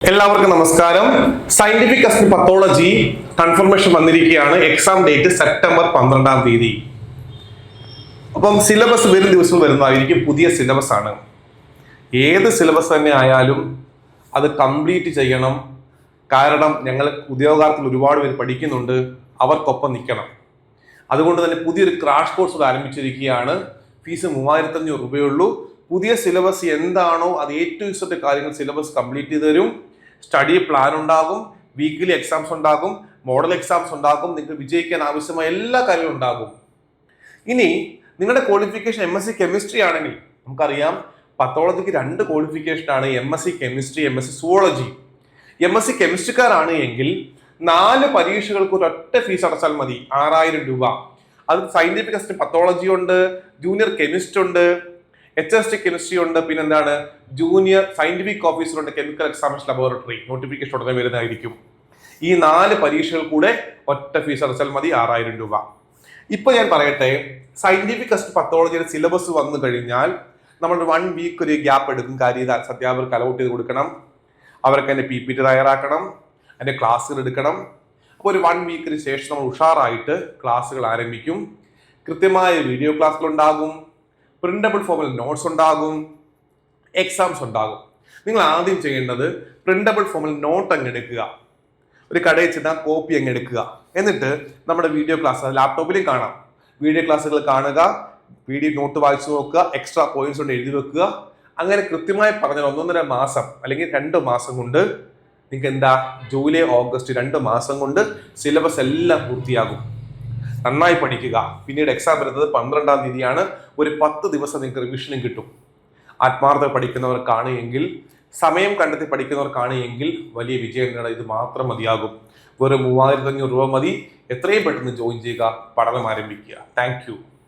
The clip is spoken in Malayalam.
എല്ലാവർക്കും നമസ്കാരം. സയന്റിഫിക് അസിസ്റ്റന്റ് പത്തോളജി കൺഫർമേഷൻ വന്നിരിക്കുകയാണ്. Exam date September 12. അപ്പം സിലബസ് വരും ദിവസവും വരുന്നതായിരിക്കും. പുതിയ സിലബസ് ആണ്. ഏത് സിലബസ് തന്നെ ആയാലും അത് കംപ്ലീറ്റ് ചെയ്യണം. കാരണം ഞങ്ങൾ ഉദ്യോഗാർത്ഥികൾ ഒരുപാട് പേര് പഠിക്കുന്നുണ്ട്, അവർക്കൊപ്പം നിൽക്കണം. അതുകൊണ്ട് തന്നെ പുതിയൊരു ക്രാഷ് കോഴ്സ് ആരംഭിച്ചിരിക്കുകയാണ്. ഫീസ് 3500 രൂപയുള്ളൂ. പുതിയ സിലബസ് എന്താണോ അത് ഏറ്റവും ഇഷ്ടത്തെ കാര്യങ്ങൾ സിലബസ് കംപ്ലീറ്റ് ചെയ്ത് തരും. സ്റ്റഡി പ്ലാൻ ഉണ്ടാകും, വീക്ക്ലി എക്സാംസ് ഉണ്ടാകും, മോഡൽ എക്സാംസ് ഉണ്ടാകും, നിങ്ങൾക്ക് വിജയിക്കാൻ ആവശ്യമായ എല്ലാ കാര്യങ്ങളും ഉണ്ടാകും. ഇനി നിങ്ങളുടെ ക്വാളിഫിക്കേഷൻ MSc കെമിസ്ട്രി ആണെങ്കിൽ നമുക്കറിയാം പത്തോളജിക്ക് 2 ക്വാളിഫിക്കേഷൻ ആണ്, MSc chemistry, MSc zoology. MSc കെമിസ്ട്രിക്കാരാണ് എങ്കിൽ 4 പരീക്ഷകൾക്ക് ഒരൊറ്റ ഫീസ് അടച്ചാൽ മതി, 6000 രൂപ. അത് സയന്റിഫിക് അസിസ്റ്റന്റ് പത്തോളജി ഉണ്ട്, ജൂനിയർ കെമിസ്റ്റ് ഉണ്ട്, HST കെമിസ്ട്രി ഉണ്ട്, പിന്നെ എന്താണ് ജൂനിയർ സയന്റിഫിക് ഓഫീസർ ഉണ്ട്, കെമിക്കൽ എക്സാമിനേഷൻ ലബോറട്ടറി. നോട്ടിഫിക്കേഷൻ ഉടനെ വരുന്നതായിരിക്കും. ഈ 4 പരീക്ഷകൾ കൂടെ ഒറ്റ ഫീസ് അടച്ചാൽ മതി, 6000 രൂപ. ഇപ്പൊ ഞാൻ പറയട്ടെ, സയന്റിഫിക് അസിസ്റ്റന്റ് പത്തോളജിയുടെ സിലബസ് വന്നു കഴിഞ്ഞാൽ നമ്മൾ 1 വീക്ക് ഒരു ഗ്യാപ്പ് എടുക്കും. കാര്യം അധ്യാപകർക്ക് അലോട്ട് ചെയ്ത് കൊടുക്കണം, അവർക്ക് അതിന്റെ PPT തയ്യാറാക്കണം, അതിന്റെ ക്ലാസ്സുകൾ എടുക്കണം. അപ്പോൾ ഒരു 1 വീക്കിന് ശേഷം നമ്മൾ ഉഷാറായിട്ട് ക്ലാസ്സുകൾ ആരംഭിക്കും. കൃത്യമായ വീഡിയോ ക്ലാസ്സുകൾ ഉണ്ടാകും, പ്രിന്റബിൾ ഫോമിൽ നോട്ട്സ് ഉണ്ടാകും, എക്സാംസ് ഉണ്ടാകും. നിങ്ങൾ ആദ്യം ചെയ്യേണ്ടത് പ്രിന്റബിൾ ഫോമിൽ നോട്ട് അങ്ങ് എടുക്കുക. ഒരു കടയിൽ ചെന്നാൽ കോപ്പി അങ്ങ് എടുക്കുക. എന്നിട്ട് നമ്മുടെ വീഡിയോ ക്ലാസ് ലാപ്ടോപ്പിലും കാണാം. വീഡിയോ ക്ലാസ്സുകൾ കാണുക, വീഡിയോ നോട്ട് വായിച്ചു നോക്കുക, എക്സ്ട്രാ പോയിന്റ്സ് കൊണ്ട് എഴുതി വെക്കുക. അങ്ങനെ കൃത്യമായി പറഞ്ഞാൽ 1.5 മാസം അല്ലെങ്കിൽ 2 മാസം കൊണ്ട് നിങ്ങൾക്ക് എന്താ ജൂലൈ ഓഗസ്റ്റ് 2 മാസം കൊണ്ട് സിലബസ് എല്ലാം പൂർത്തിയാകും. നന്നായി പഠിക്കുക. പിന്നീട് എക്സാം വരുന്നത് 12 ഒരു 10 ദിവസം നിങ്ങൾക്ക് റിവിഷനും കിട്ടും. ആത്മാർത്ഥ പഠിക്കുന്നവർക്കാണ് എങ്കിൽ, സമയം കണ്ടെത്തി പഠിക്കുന്നവർക്കാണ് എങ്കിൽ വലിയ വിജയം നേടാൻ ഇത് മാത്രം മതിയാകും. വെറും 3500 രൂപ മതി. എത്രയും പെട്ടെന്ന് ജോയിൻ ചെയ്യുക, പഠനം ആരംഭിക്കുക. Thank you.